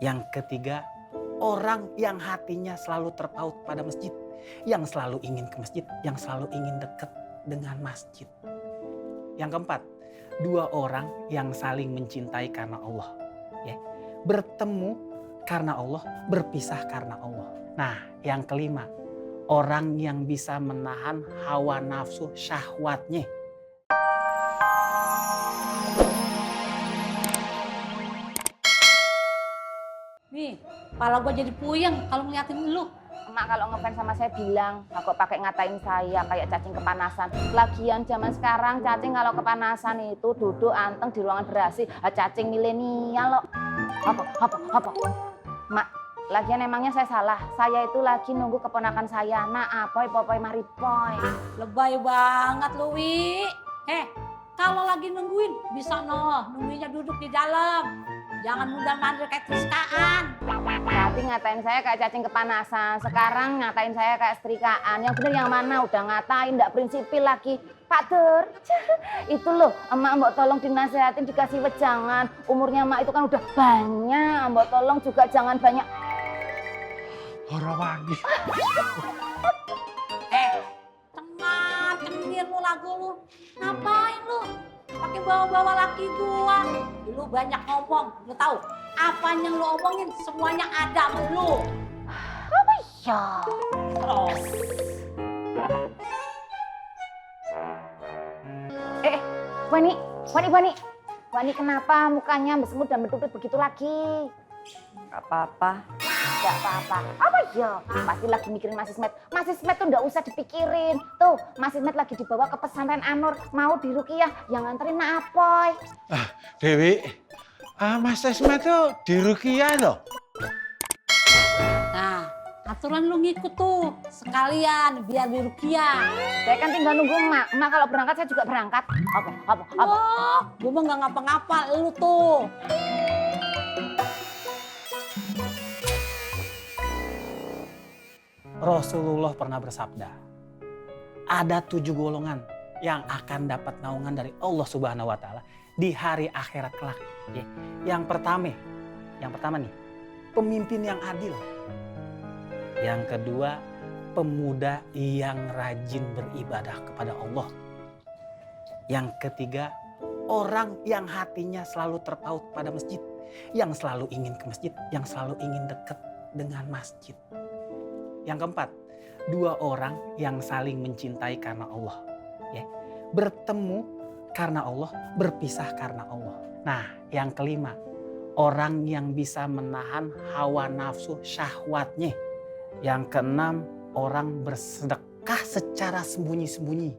Yang ketiga, orang yang hatinya selalu terpaut pada masjid, yang selalu ingin ke masjid, yang selalu ingin dekat dengan masjid. Yang keempat, dua orang yang saling mencintai karena Allah. Ya, bertemu karena Allah, berpisah karena Allah. Nah, yang kelima, orang yang bisa menahan hawa nafsu syahwatnya. Nih, kepala gue jadi puyeng kalau ngeliatin lu. Emak kalau ngefans sama saya bilang, nggak kok pakai ngatain saya kayak cacing kepanasan. Lagian zaman sekarang cacing kalau kepanasan itu duduk anteng di ruangan berasi. Cacing milenial loh. Apa? Mak, lagian emangnya saya salah? Saya itu lagi nunggu keponakan saya. Nah, apoy, popoy, maripoy. Lebay banget lu, Wi. Kalau lagi nungguin, bisa nungguinnya duduk di dalam. Jangan mundar-mandir kayak triskaan. Tadi ngatain saya kayak cacing kepanasan, sekarang ngatain saya kayak setrikaan. Yang bener yang mana? Udah ngatain, nggak prinsipil lagi. Pak Dur, itu loh, emak mbok tolong dinasehatin, dikasih wejangan. Umurnya emak itu kan udah banyak, mbok tolong juga jangan banyak. Orang lagi. Cendir lu lagu lu. Ngapain lu? Pakai bawa-bawa laki gua. Lu banyak ngomong, lu tahu? Apa yang lu omongin semuanya ada sama lu. Apa ya? Terus. Wani kenapa mukanya semut dan bertutut begitu lagi? Gak apa-apa. Gak apa-apa. Apa ya? Pasti lagi mikirin Mas Ismet. Mas Ismet tuh nggak usah dipikirin. Tuh, Mas Ismet lagi dibawa ke pesantren Anur. Mau diruqyah, yang nganterin Nak Apoy. Dewi, Mas Esmet tuh di Rukiah loh. Nah, aturan lu ngikut tuh. Sekalian biar di ruqyah. Saya kan tinggal nunggu emak. Emak kalau berangkat saya juga berangkat. Apa? Oh, gua mah nggak ngapa-ngapa lu tuh. Rasulullah pernah bersabda, ada 7 golongan yang akan dapat naungan dari Allah Subhanahu wa Ta'ala di hari akhirat kelak. Ya. Yang pertama nih, pemimpin yang adil. Yang kedua, pemuda yang rajin beribadah kepada Allah. Yang ketiga, orang yang hatinya selalu terpaut pada masjid, yang selalu ingin ke masjid, yang selalu ingin dekat dengan masjid. Yang keempat, dua orang yang saling mencintai karena Allah. Ya. Bertemu karena Allah, berpisah karena Allah. Nah, yang kelima, orang yang bisa menahan hawa nafsu syahwatnya. Yang keenam, orang bersedekah secara sembunyi-sembunyi.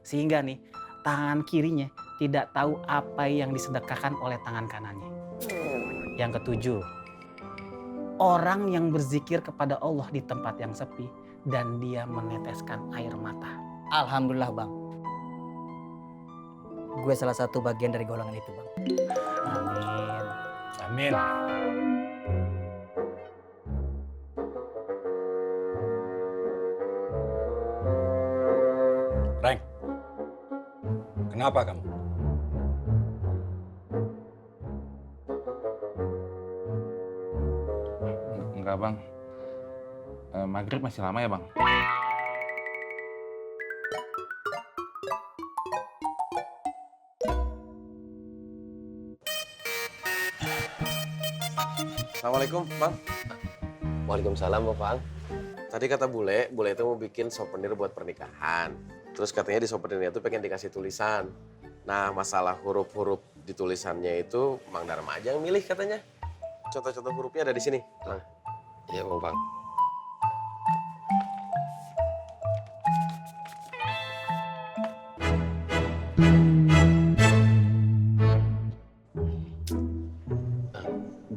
Sehingga nih, tangan kirinya tidak tahu apa yang disedekahkan oleh tangan kanannya. Yang ketujuh, orang yang berzikir kepada Allah di tempat yang sepi dan dia meneteskan air mata. Alhamdulillah bang. Gue salah satu bagian dari golongan itu bang. Amin. Amin. Reng, kenapa kamu? Enggak bang, maghrib masih lama ya bang? Assalamualaikum, Bang. Waalaikumsalam, Bang. Tadi kata bule itu mau bikin souvenir buat pernikahan. Terus katanya di souvenirnya itu pengen dikasih tulisan. Nah, masalah huruf-huruf di tulisannya itu Mang Darma aja yang milih katanya. Contoh-contoh hurufnya ada di sini, Bang. Iya, Bang.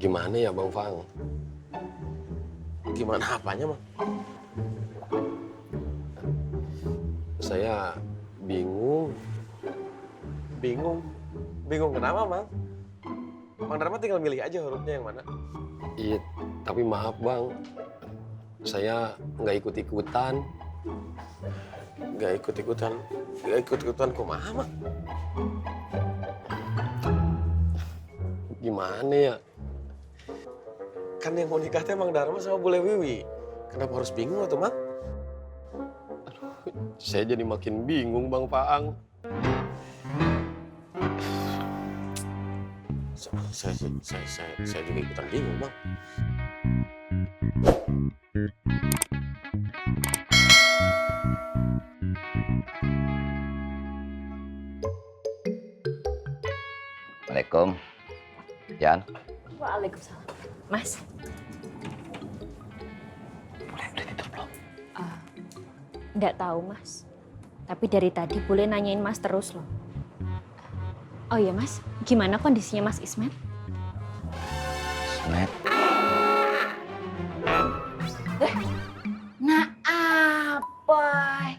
Gimana ya, Bang Fang? Gimana apanya, Mang? Saya bingung. Bingung kenapa, Mang? Mang Darma tinggal milih aja hurufnya yang mana. Iya, tapi maaf, Bang. Saya nggak ikut-ikutan. Gak ikut-ikutan kumaha, Mang? Gimana ya? Kan yang mau nikah teh Mang Darma sama Bule Wiwi. Kenapa harus bingung tuh, Mang? Saya jadi makin bingung, Bang Faang. Saya juga ikutan bingung, Bang. Assalamualaikum. Yan. Waalaikumsalam. Mas. Udah tidur belum? Nggak tahu, Mas. Tapi dari tadi boleh nanyain Mas terus loh. Oh iya, Mas. Gimana kondisinya Mas Ismet? Ismet. Nak Apoy.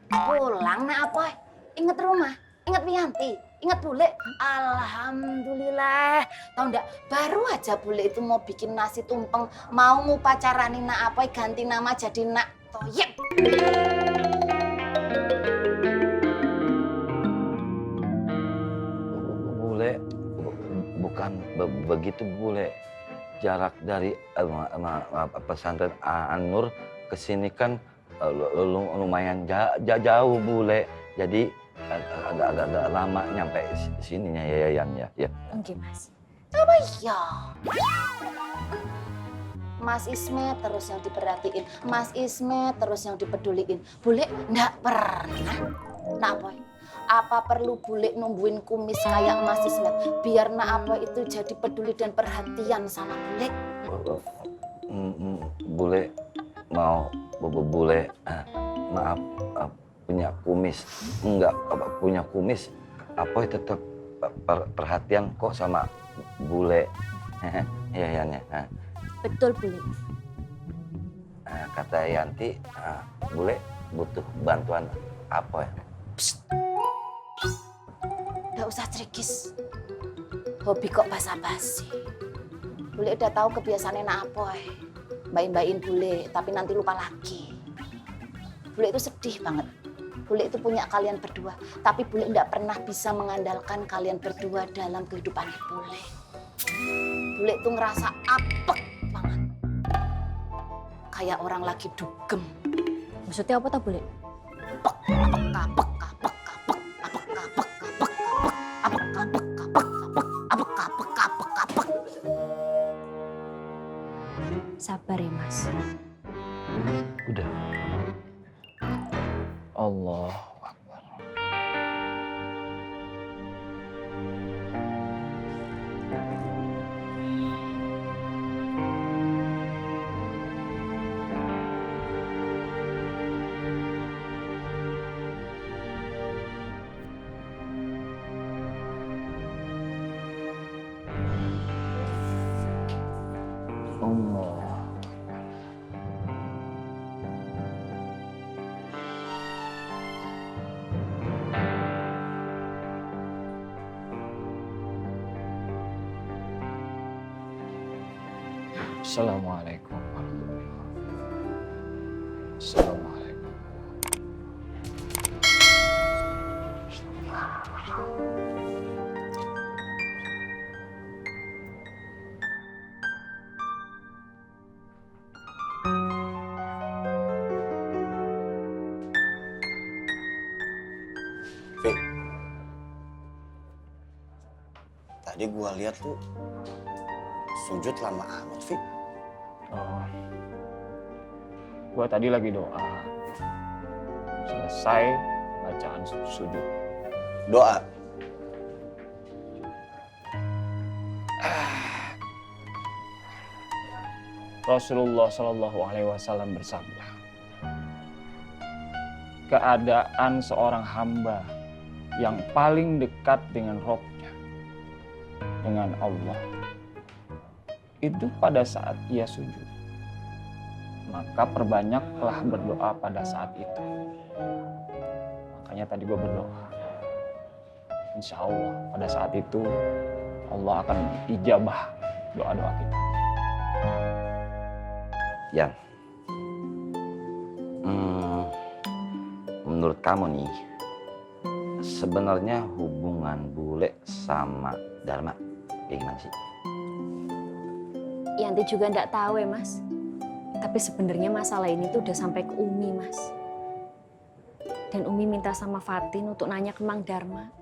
Pulang Nak Apoy. Ingat rumah, ingat Wianti, ingat Bule. Alhamdulillah. Tahu enggak, baru aja Bule itu mau bikin nasi tumpeng, mau ngupacarani Nak Apoy ganti nama jadi Nak Toyib. Bule, bukan begitu Bule. Jarak dari pesantren An-Nur ke sini kan lumayan jauh Bule. Jadi agak lama nyampe sininya ya Yan ya. Oke, Mas. Apa ya? Mas Ismet terus yang diperhatiin, Mas Ismet terus yang dipeduliin. Bule enggak pernah. Nak Apoy, apa perlu Bule nungguin kumis kayak Mas Ismet biar Nak Apoy itu jadi peduli dan perhatian sama Bule? Bule mau Bule maaf punya kumis enggak punya kumis Apoy tetap perhatian kok sama Bule. Ya Yan ya. Betul, Bule. Kata Yanti, Bule butuh bantuan Apoy. Nggak usah cerikis. Hobi kok basa-basi. Bule udah tahu kebiasaannya Nak Apoy. Bain-bain Bule, tapi nanti lupa lagi. Bule itu sedih banget. Bule itu punya kalian berdua, tapi Bule nggak pernah bisa mengandalkan kalian berdua dalam kehidupannya Bule. Bule itu ngerasa apek banget. Kayak orang lagi dugem. Maksudnya apa tak, Bule? Sabar ya, Mas. Udah. Allah Akbar. Allah. Assalamualaikum warahmatullahi wabarakatuh. Assalamualaikum. Fik, tadi gua lihat tuh sujud lama amat, Fik. Oh, gua tadi lagi doa. Selesai bacaan sujud. Doa. Rasulullah Shallallahu Alaihi Wasallam bersabda, keadaan seorang hamba yang paling dekat dengan Rabb-nya, dengan Allah, itu pada saat ia sujud. Maka perbanyaklah berdoa pada saat itu. Makanya tadi gue berdoa. Insya Allah pada saat itu Allah akan ijabah doa-doa kita. Yan, menurut kamu nih, sebenarnya hubungan Bule sama Darma kayak gimana sih? Yanti juga nggak tahu ya Mas. Tapi sebenarnya masalah ini tuh udah sampai ke Umi Mas. Dan Umi minta sama Fatin untuk nanya ke Mang Dharma.